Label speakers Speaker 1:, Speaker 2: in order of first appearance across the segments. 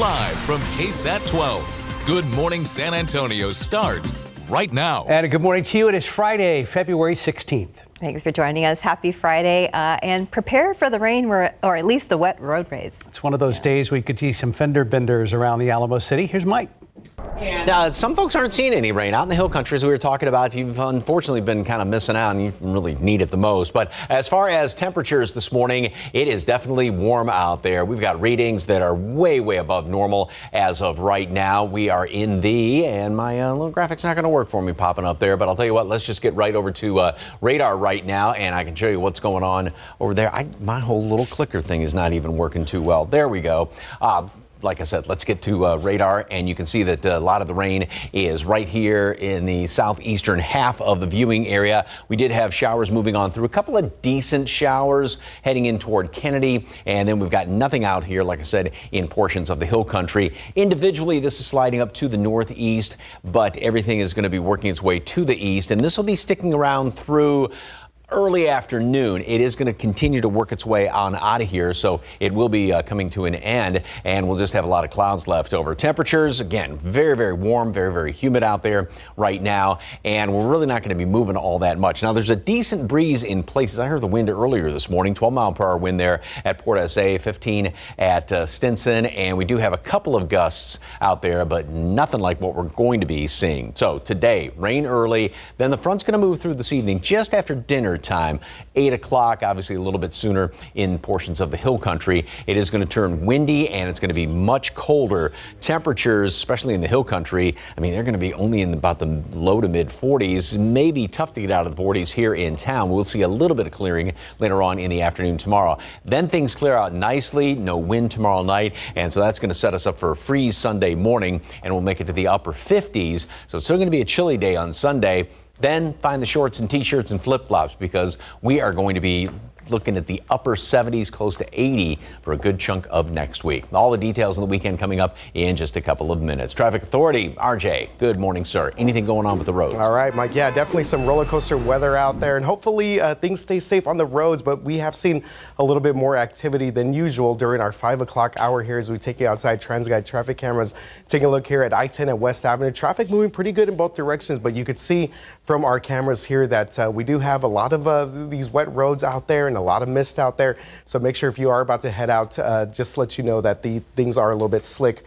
Speaker 1: Live from KSAT 12. Good Morning San Antonio starts right now.
Speaker 2: And a good morning to you. It is Friday, February 16th.
Speaker 3: Thanks for joining us. Happy Friday. And prepare for the rain or at least the wet roadways.
Speaker 2: It's one of those days we could see some fender benders around the Alamo City. Here's Mike.
Speaker 4: And some folks aren't seeing any rain out in the hill country, as we were talking about. You've unfortunately been kind of missing out, and you really need it the most. But as far as temperatures this morning, it is definitely warm out there. We've got readings that are way, way above normal as of right now. We are in and my little graphic's not going to work for me popping up there. But I'll tell you what, let's just get right over to radar right now, and I can show you what's going on over there. My whole little clicker thing is not even working too well. There we go. Like I said, let's get to radar, and you can see that a lot of the rain is right here in the southeastern half of the viewing area. We did have showers moving on through, a couple of decent showers heading in toward Kennedy, and then we've got nothing out here, like I said, in portions of the hill country. Individually, this is sliding up to the northeast, but everything is going to be working its way to the east, and this will be sticking around through early afternoon. It is going to continue to work its way on out of here, so it will be coming to an end, and we'll just have a lot of clouds left over. Temperatures, again, very, very warm, very, very humid out there right now, and we're really not going to be moving all that much. Now, there's a decent breeze in places. I heard the wind earlier this morning, 12-mile-per-hour wind there at Port SA, 15 at Stinson, and we do have a couple of gusts out there, but nothing like what we're going to be seeing. So today, rain early, then the front's going to move through this evening just after dinner time, 8 o'clock, obviously a little bit sooner in portions of the hill country. It is going to turn windy, and it's going to be much colder. Temperatures, especially in the hill country, I mean, they're going to be only in about the low to mid 40s. Maybe tough to get out of the 40s here in town. We'll see a little bit of clearing later on in the afternoon tomorrow. Then things clear out nicely, no wind tomorrow night, and so that's going to set us up for a freeze Sunday morning, and we'll make it to the upper 50s. So it's still going to be a chilly day on Sunday. Then find the shorts and t-shirts and flip-flops, because we are going to be looking at the upper 70s, close to 80 for a good chunk of next week. All the details on the weekend coming up in just a couple of minutes. Traffic Authority, RJ, good morning, sir. Anything going on with the roads?
Speaker 5: All right, Mike. Yeah, definitely some roller coaster weather out there, and hopefully things stay safe on the roads, but we have seen a little bit more activity than usual during our 5 o'clock hour here as we take you outside TransGuide traffic cameras. Taking a look here at I-10 at West Avenue. Traffic moving pretty good in both directions, but you could see from our cameras here that we do have a lot of these wet roads out there and a lot of mist out there. So make sure if you are about to head out, just let you know that the things are a little bit slick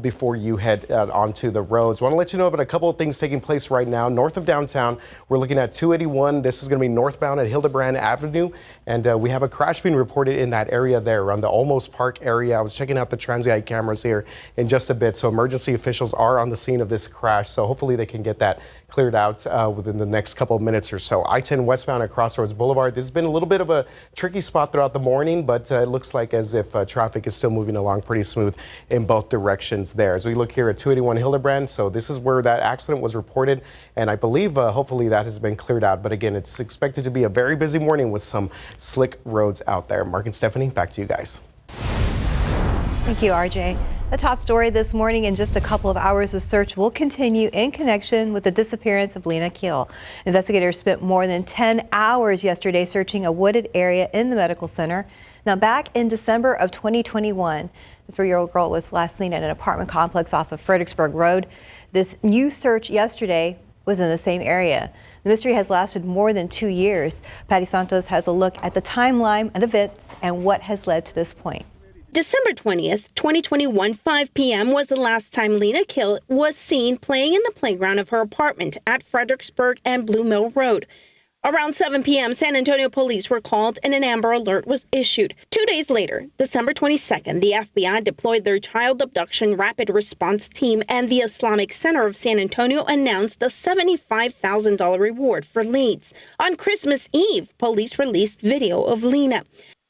Speaker 5: before you head onto the roads. Want to let you know about a couple of things taking place right now. North of downtown, we're looking at 281. This is going to be northbound at Hildebrand Avenue. And we have a crash being reported in that area there around the Olmos Park area. I was checking out the TransGuide cameras here in just a bit. So emergency officials are on the scene of this crash. So hopefully they can get that cleared out within the next couple of minutes or so. I-10 westbound at Crossroads Boulevard. This has been a little bit of a tricky spot throughout the morning, but it looks like as if traffic is still moving along pretty smooth in both directions there. As we look here at 281 Hildebrand, so this is where that accident was reported, and I believe hopefully that has been cleared out. But again, it's expected to be a very busy morning with some slick roads out there. Mark and Stephanie, back to you guys.
Speaker 3: Thank you, RJ. The top story this morning: in just a couple of hours, the search will continue in connection with the disappearance of Lena Keel. Investigators spent more than 10 hours yesterday searching a wooded area in the medical center. Now, back in December of 2021, the 3-year-old girl was last seen at an apartment complex off of Fredericksburg Road. This new search yesterday was in the same area. The mystery has lasted more than 2 years. Patty Santos has a look at the timeline and events and what has led to this point.
Speaker 6: December 20th, 2021, 5 p.m. was the last time Lena Keel was seen playing in the playground of her apartment at Fredericksburg and Blue Mill Road. Around 7 p.m., San Antonio police were called and an Amber Alert was issued. 2 days later, December 22nd, the FBI deployed their child abduction rapid response team, and the Islamic Center of San Antonio announced a $75,000 reward for leads. On Christmas Eve, police released video of Lena.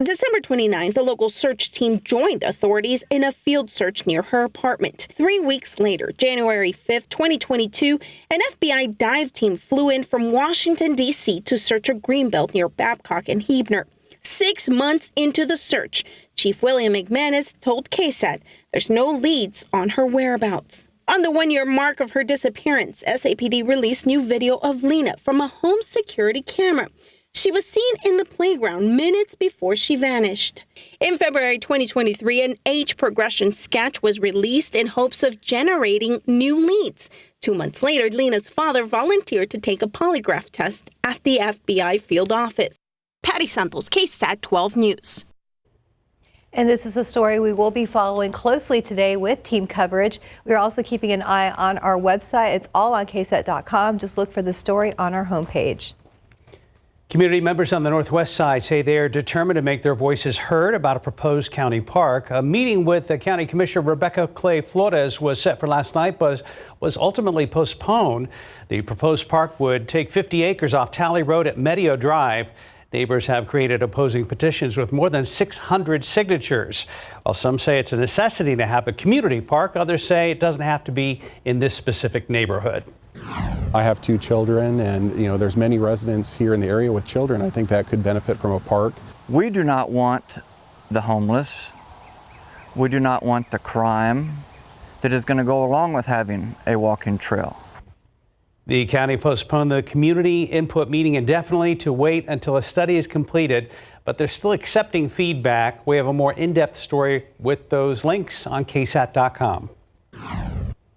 Speaker 6: December 29th, the local search team joined authorities in a field search near her apartment. 3 weeks later, January 5th, 2022, an FBI dive team flew in from Washington, D.C. to search a greenbelt near Babcock and Huebner. 6 months into the search, Chief William McManus told KSAT there's no leads on her whereabouts. On the 1-year mark of her disappearance, SAPD released new video of Lena from a home security camera. She was seen in the playground minutes before she vanished. In February 2023, an age progression sketch was released in hopes of generating new leads. 2 months later, Lena's father volunteered to take a polygraph test at the FBI field office. Patty Santos, KSAT 12 News.
Speaker 3: And this is a story we will be following closely today with team coverage. We're also keeping an eye on our website. It's all on KSAT.com. Just look for the story on our homepage.
Speaker 2: Community members on the Northwest Side say they are determined to make their voices heard about a proposed county park. A meeting with the County Commissioner Rebecca Clay Flores was set for last night, but was ultimately postponed. The proposed park would take 50 acres off Tally Road at Medio Drive. Neighbors have created opposing petitions with more than 600 signatures. While some say it's a necessity to have a community park, others say it doesn't have to be in this specific neighborhood.
Speaker 7: I have 2 children, and there's many residents here in the area with children. I think that could benefit from a park.
Speaker 8: We do not want the homeless. We do not want the crime that is going to go along with having a walking trail.
Speaker 2: The county postponed the community input meeting indefinitely to wait until a study is completed, but they're still accepting feedback. We have a more in-depth story with those links on KSAT.com.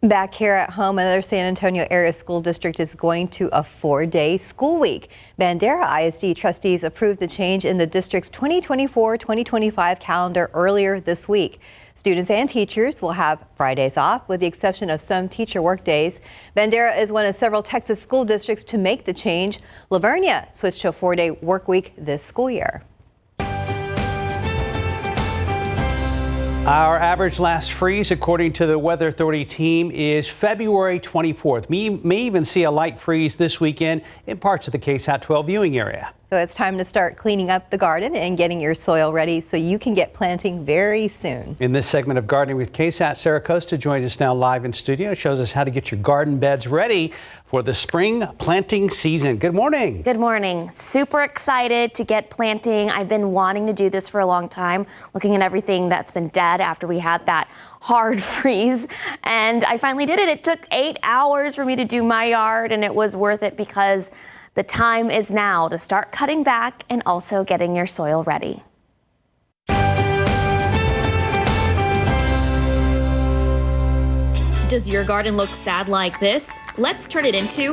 Speaker 3: Back here at home, another San Antonio area school district is going to a 4-day school week. Bandera ISD trustees approved the change in the district's 2024-2025 calendar earlier this week. Students and teachers will have Fridays off, with the exception of some teacher work days. Bandera is one of several Texas school districts to make the change. Lavernia switched to a 4-day work week this school year.
Speaker 2: Our average last freeze, according to the Weather Authority team, is February 24th. We may even see a light freeze this weekend in parts of the KSAT 12 viewing area.
Speaker 3: So it's time to start cleaning up the garden and getting your soil ready so you can get planting very soon.
Speaker 2: In this segment of Gardening with KSAT, Sarah Costa joins us now live in studio, shows us how to get your garden beds ready for the spring planting season. Good morning.
Speaker 9: Good morning. Super excited to get planting. I've been wanting to do this for a long time, looking at everything that's been dead after we had that hard freeze, and I finally did it. It took 8 hours for me to do my yard, and it was worth it because the time is now to start cutting back and also getting your soil ready.
Speaker 10: Does your garden look sad like this? Let's turn it into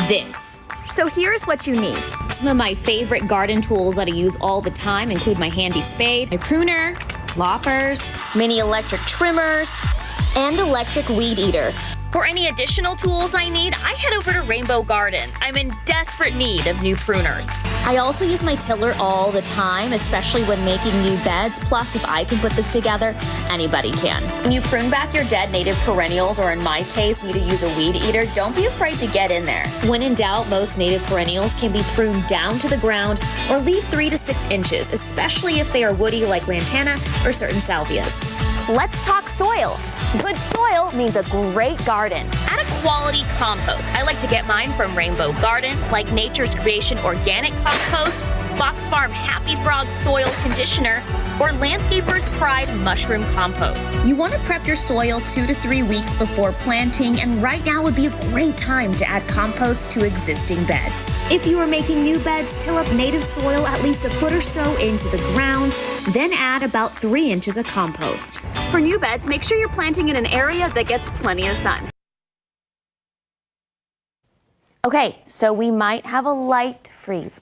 Speaker 10: this.
Speaker 9: So here's what you need.
Speaker 10: Some of my favorite garden tools that I use all the time include my handy spade, my pruner, loppers,
Speaker 9: Mini electric trimmers,
Speaker 10: and electric weed eater. For any additional tools I need, I head over to Rainbow Gardens. I'm in desperate need of new pruners. I also use my tiller all the time, especially when making new beds. Plus, if I can put this together, anybody can. When you prune back your dead native perennials, or in my case, need to use a weed eater, don't be afraid to get in there. When in doubt, most native perennials can be pruned down to the ground or leave 3 to 6 inches, especially if they are woody like lantana or certain salvias.
Speaker 9: let's talk soil. Good soil means a great garden.
Speaker 10: Add a quality compost. I like to get mine from Rainbow Gardens, like Nature's Creation Organic Compost, Fox Farm Happy Frog Soil Conditioner, or Landscaper's Pride Mushroom Compost. You want to prep your soil 2 to 3 weeks before planting, and right now would be a great time to add compost to existing beds. If you are making new beds, till up native soil at least a foot or so into the ground, then add about 3 inches of compost.
Speaker 9: For new beds, make sure you're planting in an area that gets plenty of sun. Okay, so we might have a light freeze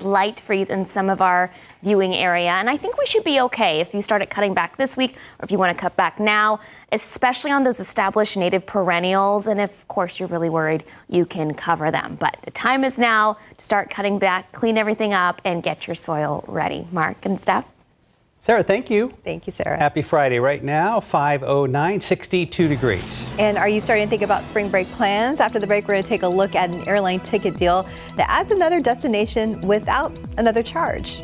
Speaker 9: in some of our viewing area, and I think we should be okay if you started cutting back this week or if you want to cut back now, especially on those established native perennials, and if, of course, you're really worried, you can cover them. But the time is now to start cutting back, clean everything up, and get your soil ready. Mark and Steph?
Speaker 2: Sarah, thank you.
Speaker 3: Thank you, Sarah.
Speaker 2: Happy Friday. Right now, 5:09, 62 degrees.
Speaker 3: And are you starting to think about spring break plans? After the break, we're going to take a look at an airline ticket deal that adds another destination without another charge.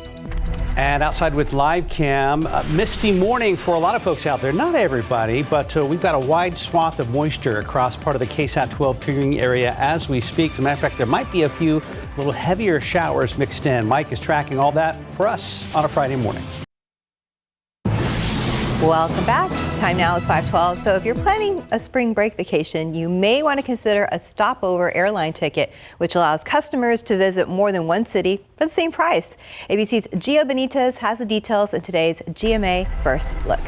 Speaker 2: And outside with live cam, misty morning for a lot of folks out there. Not everybody, but we've got a wide swath of moisture across part of the KSAT 12 viewing area as we speak. As a matter of fact, there might be a few little heavier showers mixed in. Mike is tracking all that for us on a Friday morning.
Speaker 3: Welcome back. Time now is 5:12. So if you're planning a spring break vacation, you may want to consider a stopover airline ticket, which allows customers to visit more than one city for the same price. ABC's Gio Benitez has the details in today's GMA First Look.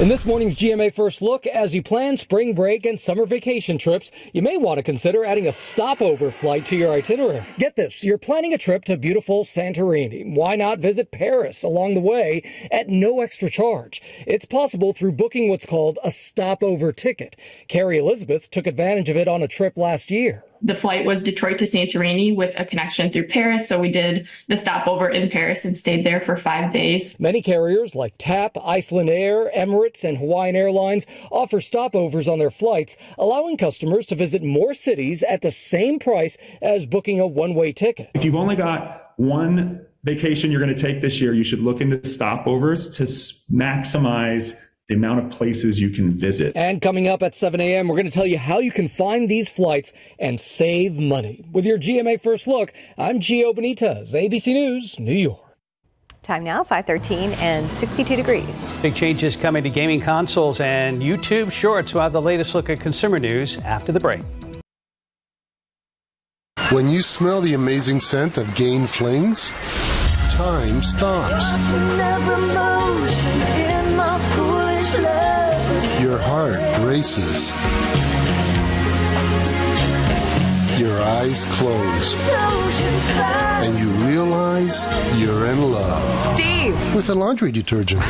Speaker 11: In this morning's GMA First Look, as you plan spring break and summer vacation trips, you may want to consider adding a stopover flight to your itinerary. Get this, you're planning a trip to beautiful Santorini. Why not visit Paris along the way at no extra charge? It's possible through booking what's called a stopover ticket. Carrie Elizabeth took advantage of it on a trip last year.
Speaker 12: The flight was Detroit to Santorini with a connection through Paris, so we did the stopover in Paris and stayed there for 5 days.
Speaker 11: Many carriers like TAP, Iceland Air, Emirates, and Hawaiian Airlines offer stopovers on their flights, allowing customers to visit more cities at the same price as booking a one-way ticket.
Speaker 13: If you've only got one vacation you're going to take this year, you should look into stopovers to maximize the amount of places you can visit.
Speaker 11: And coming up at 7 a.m., we're going to tell you how you can find these flights and save money. With your GMA First Look, I'm Gio Benitez, ABC News, New York.
Speaker 3: Time now, 5:13 and 62 degrees.
Speaker 2: Big changes coming to gaming consoles and YouTube Shorts. We'll have the latest look at consumer news after the break.
Speaker 14: When you smell the amazing scent of Gain Flings, time stops. Your heart races. Your eyes close. And you realize you're in love.
Speaker 15: Steve!
Speaker 14: With a laundry detergent.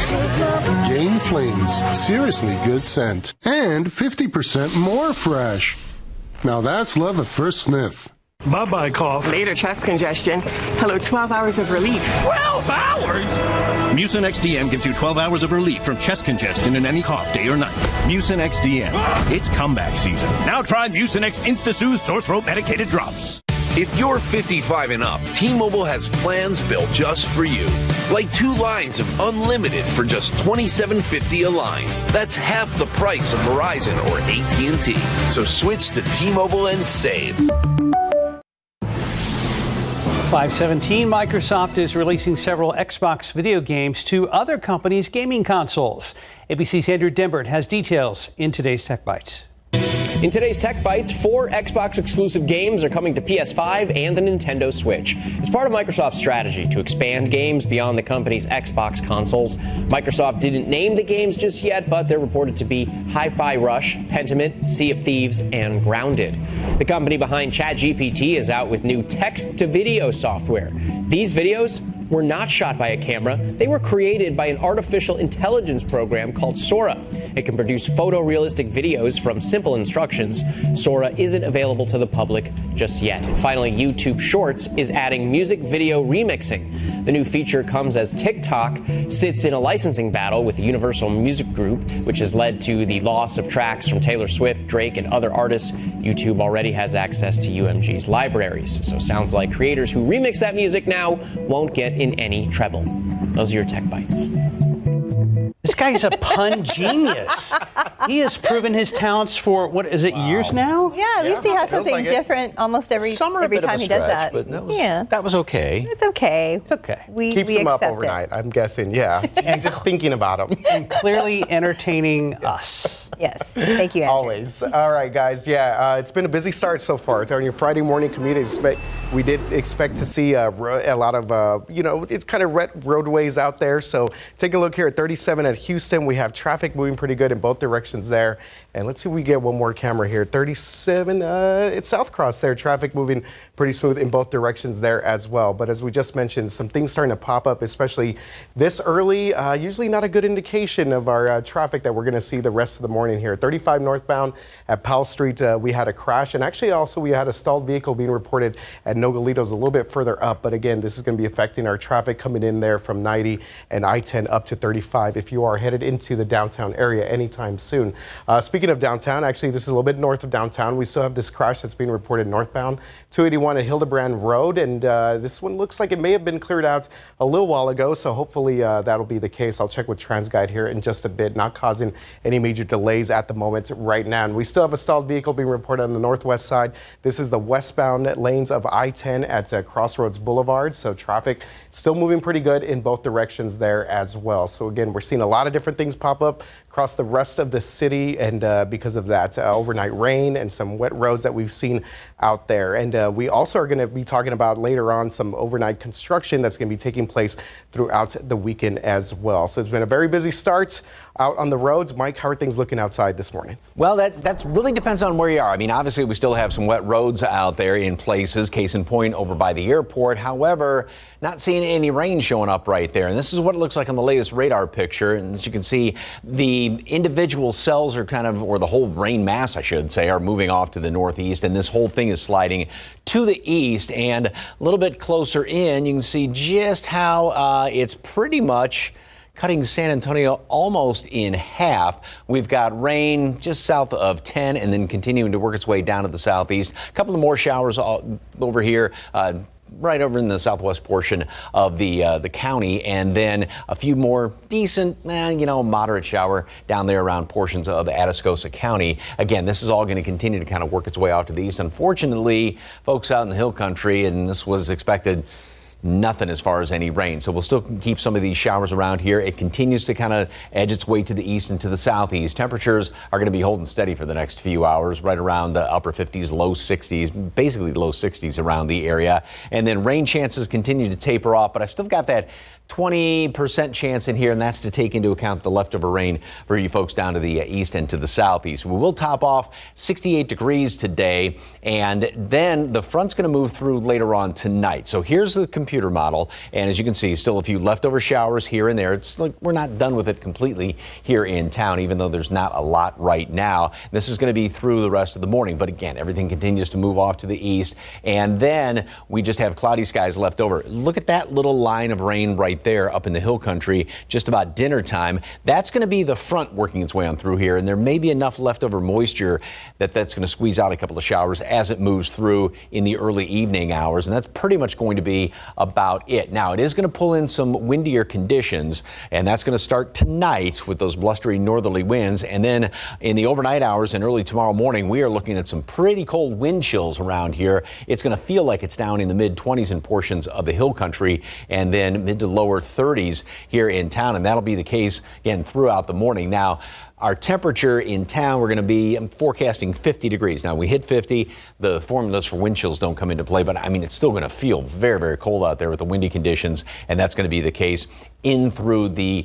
Speaker 14: Gain Flings. Seriously good scent. And 50% more fresh. Now that's love at first sniff.
Speaker 15: Bye-bye cough. Later chest congestion. Hello, 12 hours of relief.
Speaker 16: 12 hours? Mucinex DM gives you 12 hours of relief from chest congestion in any cough, day or night. Mucinex DM. It's comeback season. Now try Mucinex InstaSoothe sore throat medicated drops.
Speaker 17: If you're 55 and up, T-Mobile has plans built just for you. Like 2 lines of unlimited for just $27.50 a line. That's half the price of Verizon or AT&T. So switch to T-Mobile and save.
Speaker 2: 5:17, Microsoft is releasing several Xbox video games to other companies' gaming consoles. ABC's Andrew Dembert has details in today's Tech Bites.
Speaker 18: In today's Tech Bites, 4 Xbox exclusive games are coming to PS5 and the Nintendo Switch. It's part of Microsoft's strategy to expand games beyond the company's Xbox consoles. Microsoft didn't name the games just yet, but they're reported to be Hi-Fi Rush, Pentiment, Sea of Thieves, and Grounded. The company behind ChatGPT is out with new text-to-video software. These videos were not shot by a camera. They were created by an artificial intelligence program called Sora. It can produce photorealistic videos from simple instructions. Sora isn't available to the public just yet. And finally, YouTube Shorts is adding music video remixing. The new feature comes as TikTok sits in a licensing battle with the Universal Music Group, which has led to the loss of tracks from Taylor Swift, Drake, and other artists. YouTube already has access to UMG's libraries. So sounds like creators who remix that music now won't get in any trouble. Those are your Tech Bites.
Speaker 2: This guy's a pun genius. He has proven his talents for, what is it, years now?
Speaker 3: Yeah, at least he has something
Speaker 4: like
Speaker 3: different almost every time he does that.
Speaker 4: But that was okay.
Speaker 3: It's okay.
Speaker 2: It's okay.
Speaker 5: Keeps him up overnight, I'm guessing. Yeah, he's just thinking about him.
Speaker 2: And clearly entertaining us.
Speaker 3: Yes, thank you, Andrew.
Speaker 5: Always. All right, guys. Yeah, it's been a busy start so far. On your Friday morning commute, we did expect to see a lot of, it's kind of wet roadways out there. So take a look here at 37 at Houston. We have traffic moving pretty good in both directions there. And let's see if we get one more camera here. 37 at South Cross there. Traffic moving pretty smooth in both directions there as well. But as we just mentioned, some things starting to pop up, especially this early. Usually not a good indication of our traffic that we're going to see the rest of the morning here. 35 northbound at Powell Street, we had a crash. And actually also we had a stalled vehicle being reported at Nogalitos a little bit further up. But again, this is going to be affecting our traffic coming in there from 90 and I-10 up to 35 if you are headed into the downtown area anytime soon. Speaking of downtown, actually this is a little bit north of downtown. We still have this crash that's being reported northbound 281 at Hildebrand Road, and this one looks like it may have been cleared out a little while ago, so hopefully that'll be the case. I'll check with TransGuide here in just a bit. Not causing any major major delays at the moment right now. And we still have a stalled vehicle being reported on the northwest side. This is the westbound lanes of I-10 at Crossroads Boulevard. So traffic still moving pretty good in both directions there as well. So again, we're seeing a lot of different things pop up across the rest of the city, and because of that overnight rain and some wet roads that we've seen out there. And we also are going to be talking about later on some overnight construction that's going to be taking place throughout the weekend as well. So it's been a very busy start out on the roads. Mike, how are things looking outside this morning?
Speaker 4: Well, that really depends on where you are. I mean, obviously, we still have some wet roads out there in places, case in point over by the airport. However, not seeing any rain showing up right there. And this is what it looks like on the latest radar picture. And as you can see, the individual cells are kind of, or the whole rain mass, I should say, are moving off to the northeast. And this whole thing is sliding to the east. And a little bit closer in, you can see just how it's pretty much cutting San Antonio almost in half. We've got rain just south of 10 and then continuing to work its way down to the southeast. A couple of more showers over here. Right over in the southwest portion of the county, and then a few more decent, moderate shower down there around portions of Atascosa County. Again, this is all going to continue to kind of work its way out to the east. Unfortunately, folks out in the hill country, and this was expected, nothing as far as any rain. So we'll still keep some of these showers around here. It continues to kind of edge its way to the east and to the southeast. Temperatures are going to be holding steady for the next few hours, right around the upper 50s, low 60s, basically low 60s around the area. And then rain chances continue to taper off, but I've still got that 20% chance in here, and that's to take into account the leftover rain for you folks down to the east and to the southeast. We will top off 68 degrees today, and then the front's going to move through later on tonight. So here's the computer model, and as you can see, still a few leftover showers here and there. It's like we're not done with it completely here in town, even though there's not a lot right now. This is going to be through the rest of the morning, but again, everything continues to move off to the east, and then we just have cloudy skies left over. Look at that little line of rain right there up in the hill country just about dinner time. That's going to be the front working its way on through here, and there may be enough leftover moisture that's going to squeeze out a couple of showers as it moves through in the early evening hours, and that's pretty much going to be about it. Now, it is going to pull in some windier conditions, and that's going to start tonight with those blustery northerly winds, and then in the overnight hours and early tomorrow morning, we are looking at some pretty cold wind chills around here. It's going to feel like it's down in the mid-20s in portions of the hill country, and then mid to lower 30s here in town, and that'll be the case again throughout the morning. Now, our temperature in town, we're going to be forecasting 50 degrees. Now, we hit 50. The formulas for wind chills don't come into play, but I mean, it's still going to feel very, very cold out there with the windy conditions, and that's going to be the case in through the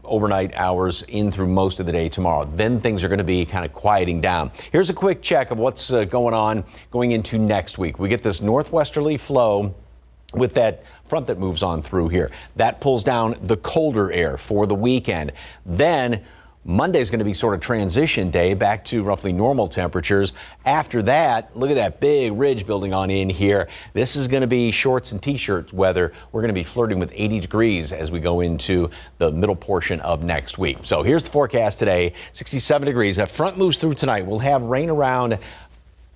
Speaker 4: overnight hours, in through most of the day tomorrow. Then things are going to be kind of quieting down. Here's a quick check of what's going on going into next week. We get this northwesterly flow with that front that moves on through here. That pulls down the colder air for the weekend. Then Monday's going to be sort of transition day back to roughly normal temperatures. After that, look at that big ridge building on in here. This is going to be shorts and t-shirts weather. We're going to be flirting with 80 degrees as we go into the middle portion of next week. So here's the forecast today, 67 degrees. That front moves through tonight. We'll have rain around,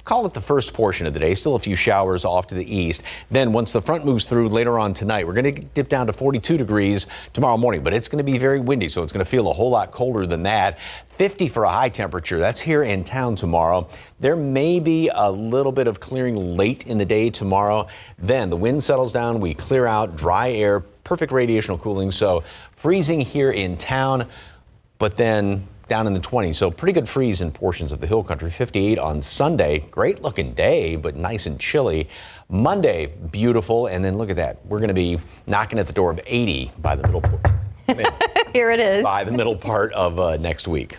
Speaker 4: call it the first portion of the day, still a few showers off to the east. Then once the front moves through later on tonight, we're going to dip down to 42 degrees tomorrow morning, but it's going to be very windy, so it's going to feel a whole lot colder than that. 50 for a high temperature. That's here in town tomorrow. There may be a little bit of clearing late in the day tomorrow. Then the wind settles down, we clear out, dry air, perfect radiational cooling, so freezing here in town, but then down in the 20s, so pretty good freeze in portions of the hill country. 58 on Sunday, great looking day, but nice and chilly. Monday, beautiful, and then look at that. We're going to be knocking at the door of 80 by the middle
Speaker 3: Here it is.
Speaker 4: By the middle part of next week.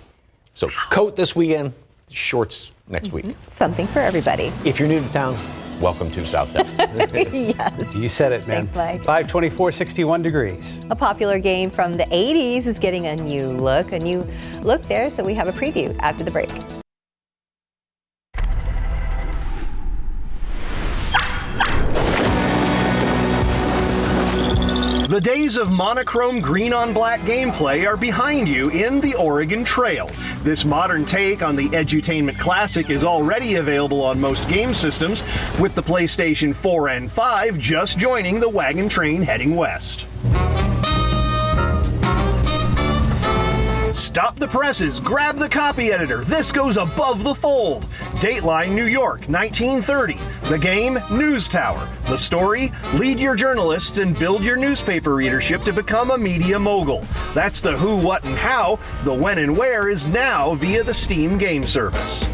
Speaker 4: So coat this weekend, shorts next week.
Speaker 3: Something for everybody.
Speaker 4: If you're new to town, welcome to South Texas.
Speaker 3: Yes.
Speaker 2: You said it, man.
Speaker 3: Thanks, Mike.
Speaker 2: 524, 61 degrees.
Speaker 3: A popular game from the 80s is getting a new look there, so we have a preview after the break.
Speaker 19: The days of monochrome green on black gameplay are behind you in the Oregon Trail. This modern take on the edutainment classic is already available on most game systems, with the PlayStation 4 and 5 just joining the wagon train heading west. Stop the presses, grab the copy editor. This goes above the fold. Dateline, New York, 1930. The game, News Tower. The story, lead your journalists and build your newspaper readership to become a media mogul. That's the who, what, and how. The when and where is now via the Steam game service.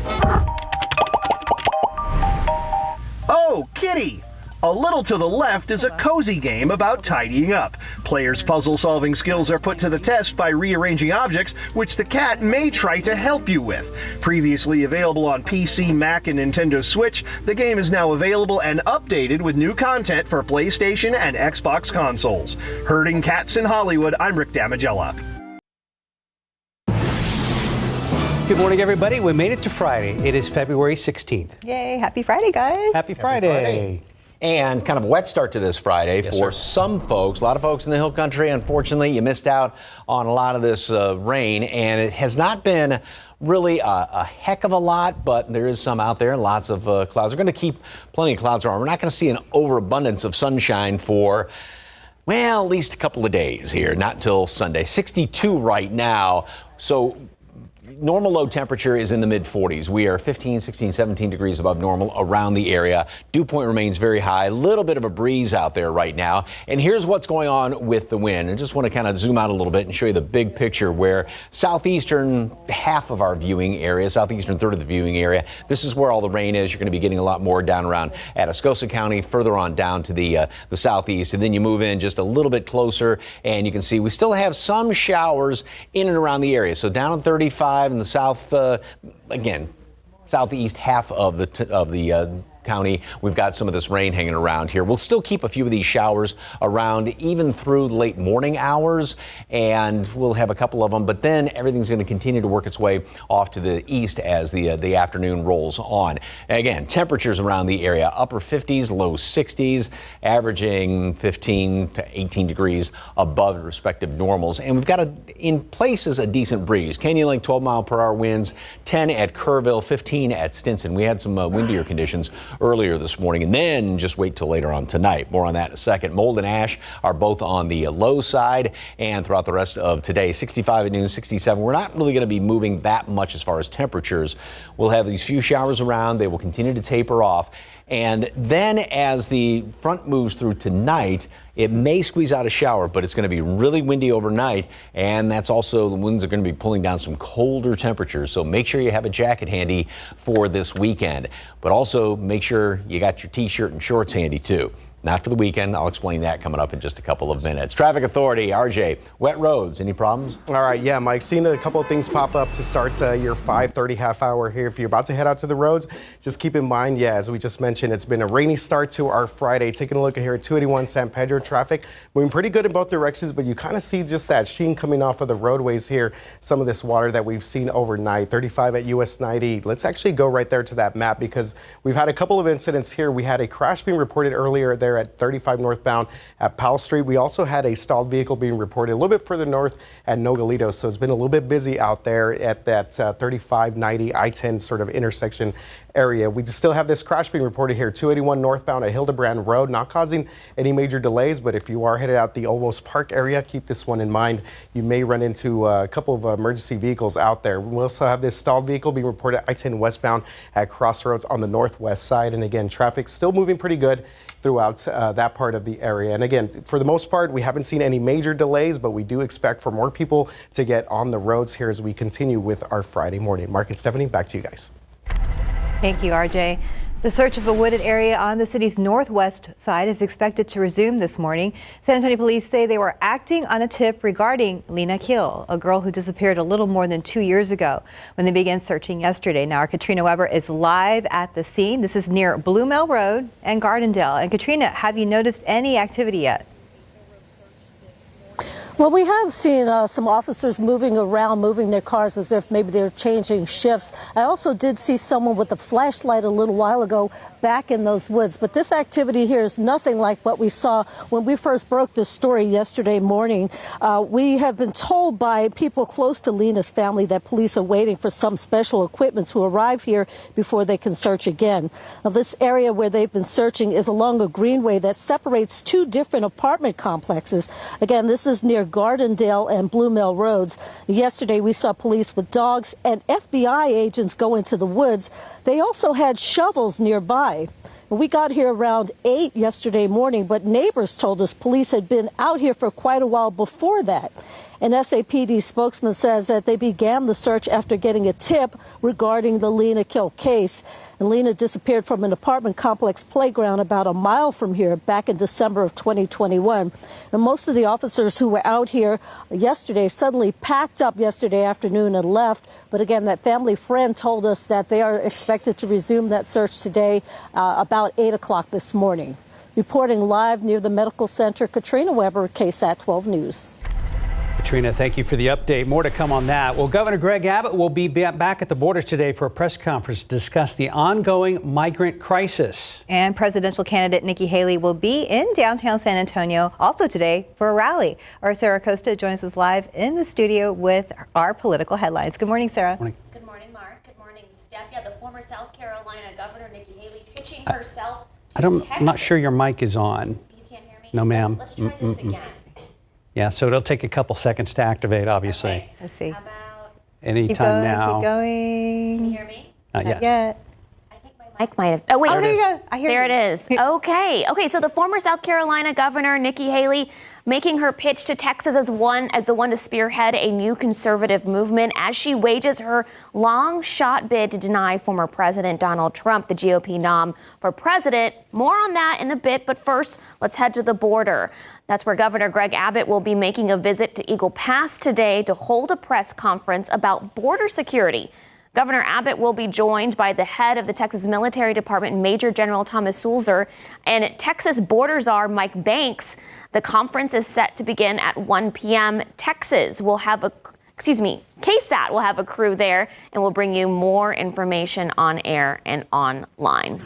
Speaker 19: Oh, kitty! A little to the left is a cozy game about tidying up. Players' puzzle-solving skills are put to the test by rearranging objects, which the cat may try to help you with. Previously available on PC, Mac, and Nintendo Switch, the game is now available and updated with new content for PlayStation and Xbox consoles. Herding cats in Hollywood, I'm Rick Damigella.
Speaker 2: Good morning, everybody. We made it to Friday. It is February 16th.
Speaker 3: Yay, happy Friday, guys.
Speaker 2: Happy Friday.
Speaker 4: And kind of a wet start to this Friday for some folks. A lot of folks in the Hill Country, unfortunately, you missed out on a lot of this rain, and it has not been really a heck of a lot, but there is some out there, lots of clouds. We're going to keep plenty of clouds around. We're not going to see an overabundance of sunshine for, well, at least a couple of days here, not till Sunday. 62 right now, so normal low temperature is in the mid-40s. We are 15, 16, 17 degrees above normal around the area. Dew point remains very high. A little bit of a breeze out there right now. And here's what's going on with the wind. I just want to kind of zoom out a little bit and show you the big picture where southeastern half of our viewing area, southeastern third of the viewing area, this is where all the rain is. You're going to be getting a lot more down around Atascosa County, further on down to the southeast. And then you move in just a little bit closer, and you can see we still have some showers in and around the area. So down in 35 in the south, again, southeast half of the county, we've got some of this rain hanging around here. We'll still keep a few of these showers around even through late morning hours, and we'll have a couple of them, but then everything's going to continue to work its way off to the east as the afternoon rolls on. Again, temperatures around the area, upper 50s, low 60s, averaging 15 to 18 degrees above respective normals. And we've got, in places, a decent breeze. Canyon Lake 12-mile-per-hour winds, 10 at Kerrville, 15 at Stinson. We had some windier conditions earlier this morning, and then just wait till later on tonight. More on that in a second. Mold and ash are both on the low side, and throughout the rest of today, 65 at noon, 67. We're not really going to be moving that much as far as temperatures. We'll have these few showers around. They will continue to taper off. And then as the front moves through tonight, it may squeeze out a shower, but it's going to be really windy overnight. And that's also, the winds are going to be pulling down some colder temperatures. So make sure you have a jacket handy for this weekend. But also make sure you got your t-shirt and shorts handy too. Not for the weekend. I'll explain that coming up in just a couple of minutes. Traffic Authority, RJ, wet roads, any problems?
Speaker 5: All right, yeah, Mike, seeing a couple of things pop up to start your 5:30 half hour here. If you're about to head out to the roads, just keep in mind, yeah, as we just mentioned, it's been a rainy start to our Friday. Taking a look at here at 281 San Pedro, traffic moving pretty good in both directions, but you kind of see just that sheen coming off of the roadways here. Some of this water that we've seen overnight. 35 at US 90. Let's actually go right there to that map because we've had a couple of incidents here. We had a crash being reported earlier there at 35 northbound at Powell Street. We also had a stalled vehicle being reported a little bit further north at Nogalitos. So it's been a little bit busy out there at that 3590 I-10 sort of intersection area. We still have this crash being reported here, 281 northbound at Hildebrand Road, not causing any major delays, but if you are headed out the Olmos Park area, keep this one in mind. You may run into a couple of emergency vehicles out there. We also have this stalled vehicle being reported I-10 westbound at Crossroads on the northwest side. And again, traffic still moving pretty good throughout that part of the area. And again, for the most part, we haven't seen any major delays, but we do expect for more people to get on the roads here as we continue with our Friday morning. Mark and Stephanie, back to you guys.
Speaker 3: Thank you, RJ. The search of a wooded area on the city's northwest side is expected to resume this morning. San Antonio police say they were acting on a tip regarding Lena Kiel, a girl who disappeared a little more than 2 years ago when they began searching yesterday. Now, our Katrina Weber is live at the scene. This is near Blue Mill Road and Gardendale. And Katrina, have you noticed any activity yet?
Speaker 20: Well, we have seen some officers moving around, moving their cars as if maybe they're changing shifts. I also did see someone with a flashlight a little while ago back in those woods. But this activity here is nothing like what we saw when we first broke this story yesterday morning. We have been told by people close to Lena's family that police are waiting for some special equipment to arrive here before they can search again. Now, this area where they've been searching is along a greenway that separates two different apartment complexes. Again, this is near Gardendale and Blue Mill Roads. Yesterday, we saw police with dogs and FBI agents go into the woods. They also had shovels nearby. We got here around 8 yesterday morning, but neighbors told us police had been out here for quite a while before that. An SAPD spokesman says that they began the search after getting a tip regarding the Lena Kill case. And Lena disappeared from an apartment complex playground about a mile from here back in December of 2021. And most of the officers who were out here yesterday suddenly packed up yesterday afternoon and left. But again, that family friend told us that they are expected to resume that search today about 8 o'clock this morning. Reporting live near the medical center, Katrina Weber, KSAT 12 News.
Speaker 2: Katrina, thank you for the update. More to come on that. Well, Governor Greg Abbott will be back at the border today for a press conference to discuss the ongoing migrant crisis.
Speaker 3: And presidential candidate Nikki Haley will be in downtown San Antonio also today for a rally. Our Sarah Costa joins us live in the studio with our political headlines. Good morning, Sarah.
Speaker 2: Morning.
Speaker 10: Good morning, Mark. Good morning, Steph. Yeah, the former South Carolina Governor Nikki Haley pitching herself to
Speaker 2: I'm
Speaker 10: Texas.
Speaker 2: not sure your mic is on.
Speaker 10: You can't hear me?
Speaker 2: No, ma'am.
Speaker 10: Let's try this again.
Speaker 2: Yeah, so it'll take a couple seconds to activate, obviously.
Speaker 10: Okay.
Speaker 3: Let's see.
Speaker 10: How about
Speaker 2: Anytime now.
Speaker 3: Keep going.
Speaker 10: Can you hear me?
Speaker 2: Not yet.
Speaker 3: Yet.
Speaker 10: Mike might have. Oh, wait.
Speaker 3: Oh, there you go. I hear
Speaker 10: There
Speaker 3: you.
Speaker 10: it is. Okay. Okay. So the former South Carolina Governor Nikki Haley making her pitch to Texas as the one to spearhead a new conservative movement as she wages her long shot bid to deny former President Donald Trump the GOP nom for president. More on that in a bit. But first, let's head to the border. That's where Governor Greg Abbott will be making a visit to Eagle Pass today to hold a press conference about border security. Governor Abbott will be joined by the head of the Texas Military Department, Major General Thomas Sulzer, and Texas Border Czar Mike Banks. The conference is set to begin at 1 p.m. KSAT will have a crew there and will bring you more information on air and online.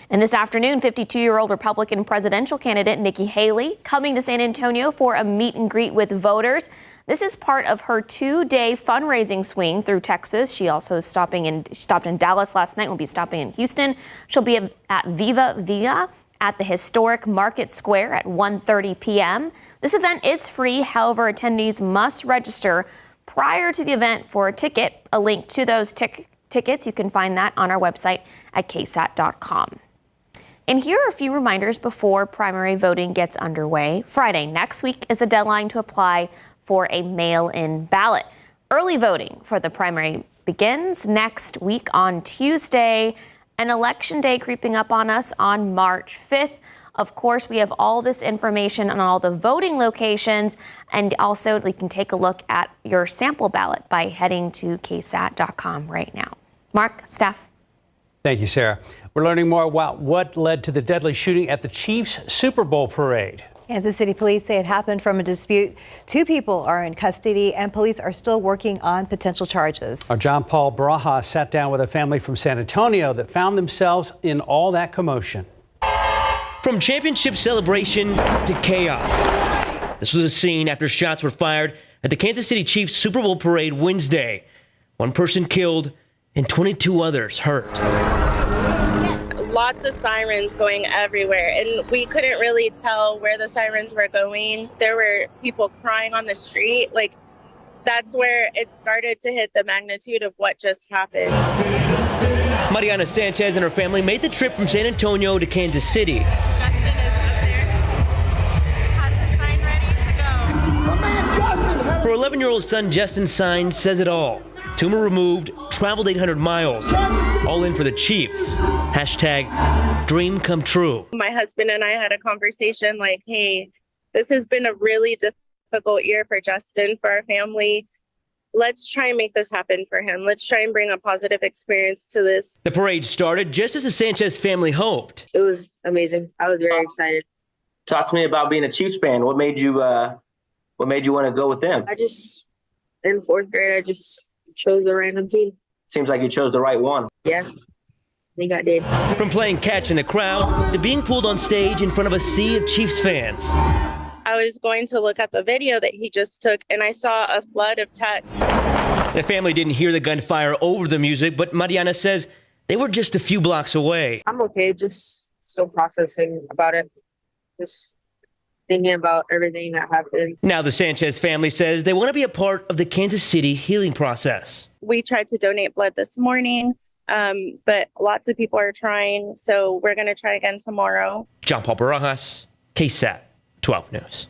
Speaker 10: And this afternoon, 52-year-old Republican presidential candidate Nikki Haley coming to San Antonio for a meet and greet with voters. This is part of her 2-day fundraising swing through Texas. She also stopped in Dallas last night, will be stopping in Houston. She'll be at Viva Villa at the historic Market Square at 1:30 p.m. This event is free. However, attendees must register prior to the event for a ticket. A link to those tickets, you can find that on our website at ksat.com. And here are a few reminders before primary voting gets underway. Friday next week is the deadline to apply for a mail-in ballot. Early voting for the primary begins next week on Tuesday, and Election Day creeping up on us on March 5th. Of course, we have all this information on all the voting locations, and also you can take a look at your sample ballot by heading to ksat.com right now. Mark, Steph.
Speaker 2: Thank you, Sarah. We're learning more about what led to the deadly shooting at the Chiefs Super Bowl parade.
Speaker 3: Kansas City police say it happened from a dispute. 2 people are in custody, and police are still working on potential charges.
Speaker 2: Our John Paul Barajas sat down with a family from San Antonio that found themselves in all that commotion.
Speaker 21: From championship celebration to chaos. This was a scene after shots were fired at the Kansas City Chiefs Super Bowl parade Wednesday. 1 person killed and 22 others hurt.
Speaker 22: Lots of sirens going everywhere, and we couldn't really tell where the sirens were going. There were people crying on the street. Like, that's where it started to hit the magnitude of what just happened.
Speaker 21: Mariana Sanchez and her family made the trip from San Antonio to Kansas City.
Speaker 22: Justin is up there. Has his sign ready to go.
Speaker 21: Her 11-year-old son Justin's sign says it all. Tumor removed, traveled 800 miles, all in for the Chiefs. Hashtag dream come true.
Speaker 22: My husband and I had a conversation like, hey, this has been a really difficult year for Justin, for our family. Let's try and make this happen for him. Let's try and bring a positive experience to this.
Speaker 21: The parade started just as the Sanchez family hoped.
Speaker 23: It was amazing. I was very excited.
Speaker 24: Talk to me about being a Chiefs fan. What made you want to go with them?
Speaker 23: In 4th grade, I just chose a random team.
Speaker 24: Seems like you chose the right one.
Speaker 23: Yeah, think I did.
Speaker 21: From playing catch in the crowd to being pulled on stage in front of a sea of Chiefs fans.
Speaker 22: I was going to look at the video that he just took, and I saw a flood of texts.
Speaker 21: The family didn't hear the gunfire over the music, but Mariana says they were just a few blocks away.
Speaker 23: I'm okay, just still processing about it. Just thinking about everything that happened.
Speaker 21: Now the Sanchez family says they want to be a part of the Kansas City healing process.
Speaker 22: We tried to donate blood this morning, but lots of people are trying, so we're going to try again tomorrow.
Speaker 21: John Paul Barajas, KSAT 12 News.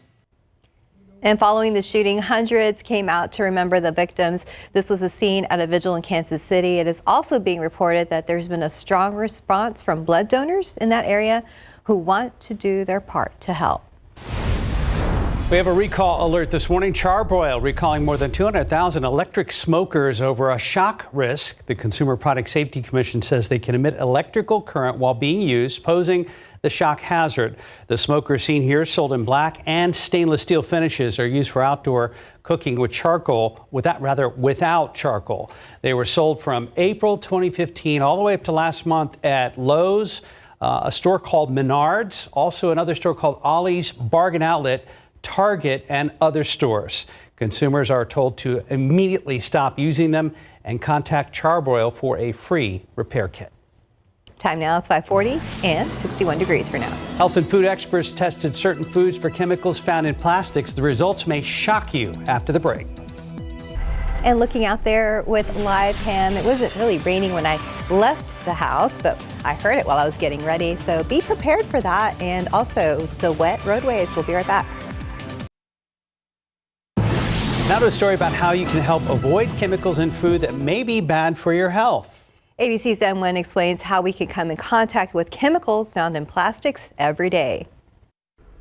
Speaker 3: And following the shooting, hundreds came out to remember the victims. This was a scene at a vigil in Kansas City. It is also being reported that there's been a strong response from blood donors in that area who want to do their part to help.
Speaker 2: We have a recall alert this morning. Charbroil recalling more than 200,000 electric smokers over a shock risk. The Consumer Product Safety Commission says they can emit electrical current while being used, posing the shock hazard. The smokers seen here, sold in black and stainless steel finishes, are used for outdoor cooking with charcoal, without charcoal. They were sold from April 2015 all the way up to last month at Lowe's, a store called Menards, also another store called Ollie's Bargain Outlet, Target, and other stores. Consumers are told to immediately stop using them and contact Charbroil for a free repair kit.
Speaker 3: Time now is 5:40 and 61 degrees for now.
Speaker 2: Health and food experts tested certain foods for chemicals found in plastics. The results may shock you after the break.
Speaker 3: And looking out there with live cam, it wasn't really raining when I left the house, but I heard it while I was getting ready. So be prepared for that. And also the wet roadways. We'll be right back.
Speaker 2: Now to a story about how you can help avoid chemicals in food that may be bad for your health.
Speaker 3: ABC's Emlyn explains how we can come in contact with chemicals found in plastics every day.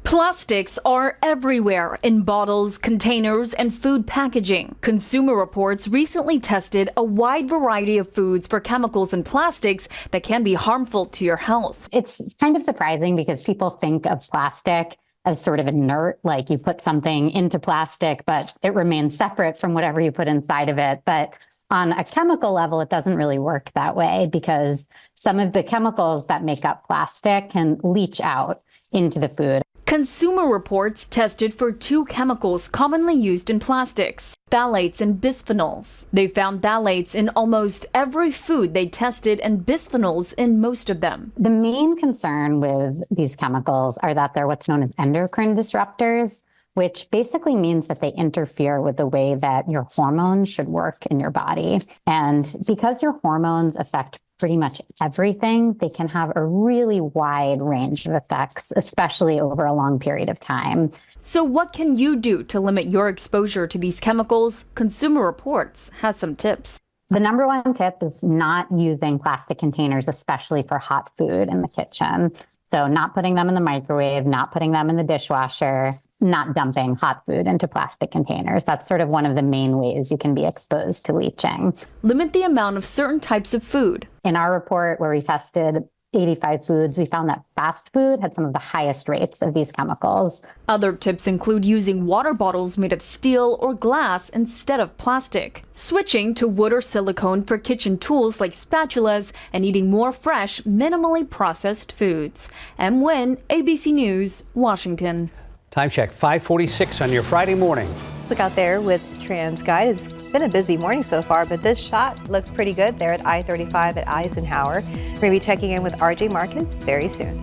Speaker 1: Plastics are everywhere in bottles, containers, and food packaging. Consumer Reports recently tested a wide variety of foods for chemicals and plastics that can be harmful to your health.
Speaker 6: It's kind of surprising because people think of plastic as sort of inert, like you put something into plastic, but it remains separate from whatever you put inside of it. But on a chemical level, it doesn't really work that way because some of the chemicals that make up plastic can leach out into the food.
Speaker 1: Consumer Reports tested for two chemicals commonly used in plastics, phthalates and bisphenols. They found phthalates in almost every food they tested and bisphenols in most of them.
Speaker 6: The main concern with these chemicals are that they're what's known as endocrine disruptors, which basically means that they interfere with the way that your hormones should work in your body. And because your hormones affect pretty much everything, they can have a really wide range of effects, especially over a long period of time.
Speaker 1: So what can you do to limit your exposure to these chemicals? Consumer Reports has some tips.
Speaker 6: The number one tip is not using plastic containers, especially for hot food in the kitchen. So not putting them in the microwave, not putting them in the dishwasher, not dumping hot food into plastic containers. That's sort of one of the main ways you can be exposed to leaching.
Speaker 1: Limit the amount of certain types of food.
Speaker 6: In our report where we tested 85 foods, we found that fast food had some of the highest rates of these chemicals.
Speaker 1: Other tips include using water bottles made of steel or glass instead of plastic, switching to wood or silicone for kitchen tools like spatulas, and eating more fresh, minimally processed foods. Emlyn, ABC News, Washington.
Speaker 2: Time check, 5:46 on your Friday morning.
Speaker 3: Look out there with TransGuide. It's been a busy morning so far, but this shot looks pretty good there at I-35 at Eisenhower. We're going to be checking in with RJ Marcus very soon.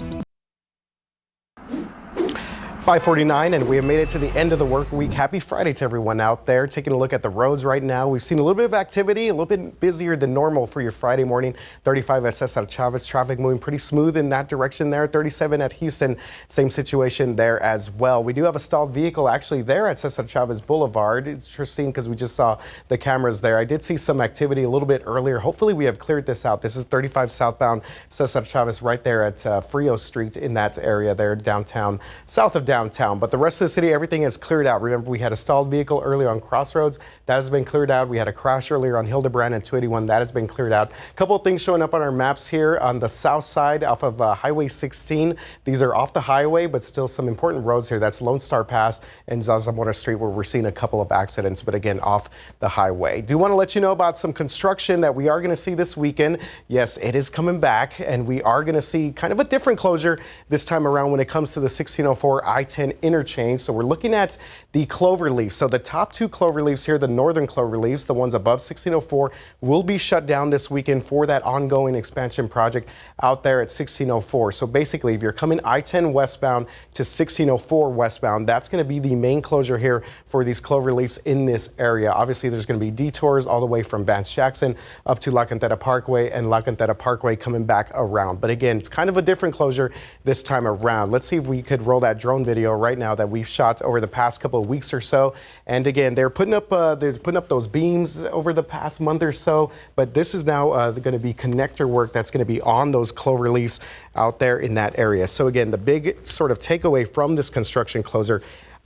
Speaker 5: 5:49, and we have made it to the end of the work week. Happy Friday to everyone out there. Taking a look at the roads right now. We've seen a little bit of activity, a little bit busier than normal for your Friday morning. 35 at Cesar Chavez, traffic moving pretty smooth in that direction there. 37 at Houston, same situation there as well. We do have a stalled vehicle actually there at Cesar Chavez Boulevard. It's interesting because we just saw the cameras there. I did see some activity a little bit earlier. Hopefully we have cleared this out. This is 35 southbound Cesar Chavez right there at Frio Street in that area there downtown, south of downtown. downtown. But the rest of the city, everything is cleared out. Remember, we had a stalled vehicle earlier on Crossroads. That has been cleared out. We had a crash earlier on Hildebrand and 281. That has been cleared out. A couple of things showing up on our maps here on the south side off of Highway 16. These are off the highway, but still some important roads here. That's Lone Star Pass and Zarzamora Street, where we're seeing a couple of accidents, but again, off the highway. Do want to let you know about some construction that we are going to see this weekend. Yes, it is coming back, and we are going to see kind of a different closure this time around when it comes to the 1604 I-10 interchange. So we're looking at the cloverleaf. So the top two cloverleafs here, the northern cloverleafs, the ones above 1604, will be shut down this weekend for that ongoing expansion project out there at 1604. So basically, if you're coming I-10 westbound to 1604 westbound, that's going to be the main closure here for these cloverleafs in this area. Obviously, there's going to be detours all the way from Vance Jackson up to La Cantera Parkway and La Cantera Parkway coming back around. But again, it's kind of a different closure this time around. Let's see if we could roll that drone video right now that we've shot over the past couple of weeks or so. And again, they're putting up those beams over the past month or so. But this is now going to be connector work that's going to be on those cloverleafs out there in that area. So again, the big sort of takeaway from this construction closure,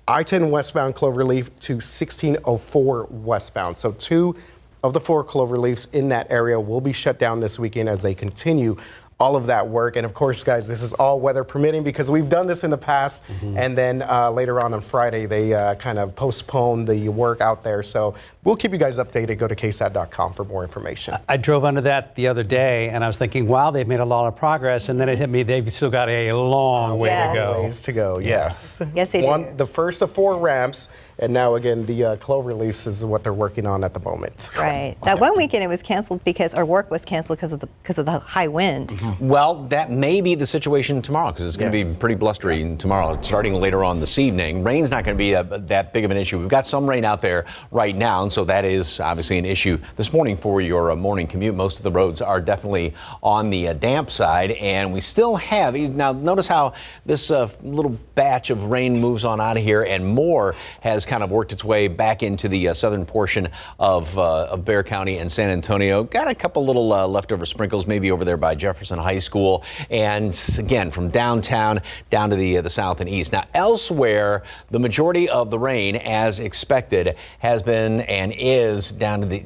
Speaker 5: I-10 westbound cloverleaf to 1604 westbound. So 2 of the 4 cloverleafs in that area will be shut down this weekend as they continue all of that work. And of course, guys, this is all weather permitting because we've done this in the past. And then later on Friday, they kind of postponed the work out there. So we'll keep you guys updated. Go to KSAT.com for more information.
Speaker 2: I drove under that the other day and I was thinking, wow, they've made a lot of progress. And then it hit me, they've still got a long way to go.
Speaker 5: Ways to go, yes.
Speaker 3: Yes, they do.
Speaker 5: The first of 4 ramps. And now, again, the cloverleafs is what they're working on at the moment.
Speaker 3: Right. That one weekend it was canceled because our work was canceled because of the high wind.
Speaker 4: Well, that may be the situation tomorrow because it's going to be pretty blustery tomorrow, starting later on this evening. Rain's not going to be that big of an issue. We've got some rain out there right now, and so that is obviously an issue this morning for your morning commute. Most of the roads are definitely on the damp side, and we still have now. Notice how this little batch of rain moves on out of here, and more has kind of worked its way back into the southern portion of Bexar County and San Antonio. Got a couple little leftover sprinkles maybe over there by Jefferson High School, and again from downtown down to the south and east. Now elsewhere, the majority of the rain, as expected, has been and is down to the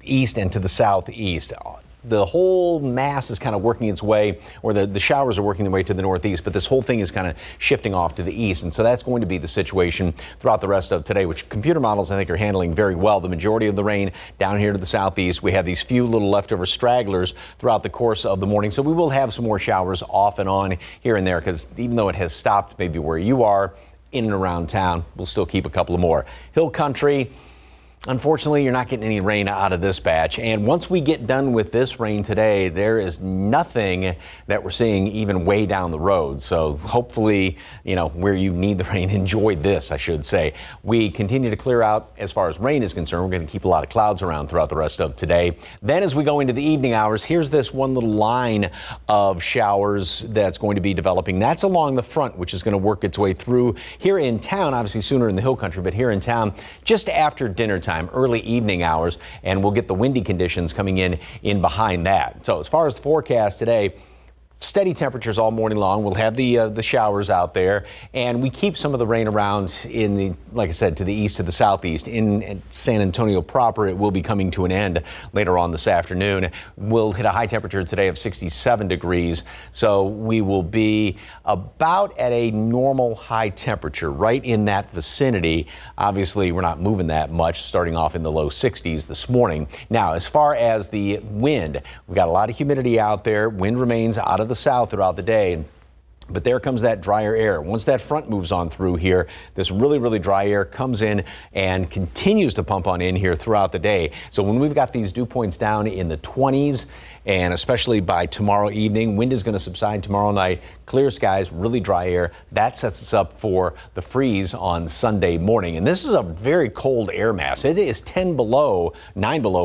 Speaker 4: east and to the southeast. The whole mass is kind of working its way, or the showers are working their way to the northeast, but this whole thing is kind of shifting off to the east. And so that's going to be the situation throughout the rest of today, which computer models, I think, are handling very well. The majority of the rain down here to the southeast. We have these few little leftover stragglers throughout the course of the morning. So we will have some more showers off and on here and there, because even though it has stopped maybe where you are, in and around town, we'll still keep a couple of more. Hill country. Unfortunately, you're not getting any rain out of this batch. And once we get done with this rain today, there is nothing that we're seeing even way down the road. So hopefully, where you need the rain, enjoy this, I should say. We continue to clear out as far as rain is concerned. We're going to keep a lot of clouds around throughout the rest of today. Then as we go into the evening hours, here's this one little line of showers that's going to be developing. That's along the front, which is going to work its way through here in town, obviously sooner in the hill country, but here in town just after dinner time. Early evening hours, and we'll get the windy conditions coming in behind that. So as far as the forecast today, steady temperatures all morning long. We'll have the showers out there, and we keep some of the rain around in the, like I said, to the east to the southeast. In San Antonio proper, it will be coming to an end later on this afternoon. We'll hit a high temperature today of 67 degrees, so we will be about at a normal high temperature, right in that vicinity. Obviously, we're not moving that much, starting off in the low 60s this morning. Now, as far as the wind, we've got a lot of humidity out there. Wind remains out of the south throughout the day. But there comes that drier air. Once that front moves on through here, this really, really dry air comes in and continues to pump on in here throughout the day. So when we've got these dew points down in the 20s, and especially by tomorrow evening, wind is going to subside tomorrow night. Clear skies, really dry air. That sets us up for the freeze on Sunday morning. And this is a very cold air mass. It is 9 below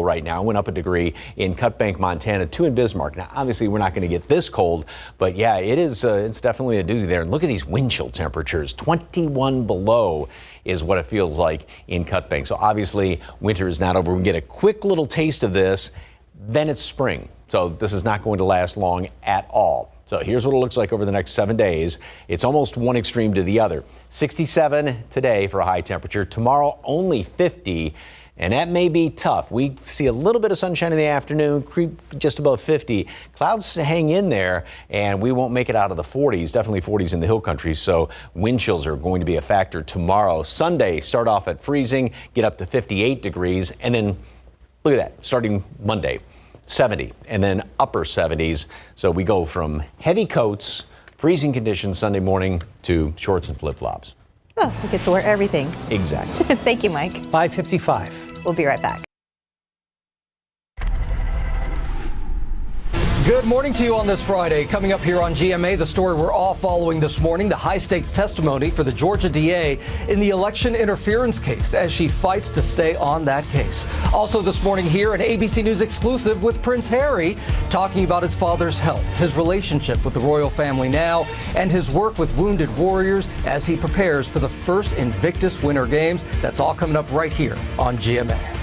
Speaker 4: right now. Went up a degree in Cut Bank, Montana, 2 in Bismarck. Now, obviously, we're not going to get this cold, but yeah, it is. It's definitely a doozy there. And look at these wind chill temperatures. 21 below is what it feels like in Cut Bank. So obviously, winter is not over. We get a quick little taste of this. Then it's spring. So this is not going to last long at all. So here's what it looks like over the next 7 days. It's almost one extreme to the other. 67 today for a high temperature. Tomorrow only 50. And that may be tough. We see a little bit of sunshine in the afternoon, creep just above 50. Clouds hang in there, and we won't make it out of the 40s, definitely 40s in the hill country. So wind chills are going to be a factor tomorrow. Sunday, start off at freezing, get up to 58 degrees. And then look at that, starting Monday, 70 and then upper 70s. So we go from heavy coats, freezing conditions Sunday morning to shorts and flip-flops.
Speaker 3: Oh, we get to wear everything.
Speaker 4: Exactly.
Speaker 3: Thank you, Mike.
Speaker 2: 5:55.
Speaker 3: We'll be right back.
Speaker 11: Good morning to you on this Friday. Coming up here on GMA, the story we're all following this morning, the high-stakes testimony for the Georgia DA in the election interference case as she fights to stay on that case. Also this morning here, an ABC News exclusive with Prince Harry talking about his father's health, his relationship with the royal family now, and his work with wounded warriors as he prepares for the first Invictus Winter Games. That's all coming up right here on GMA.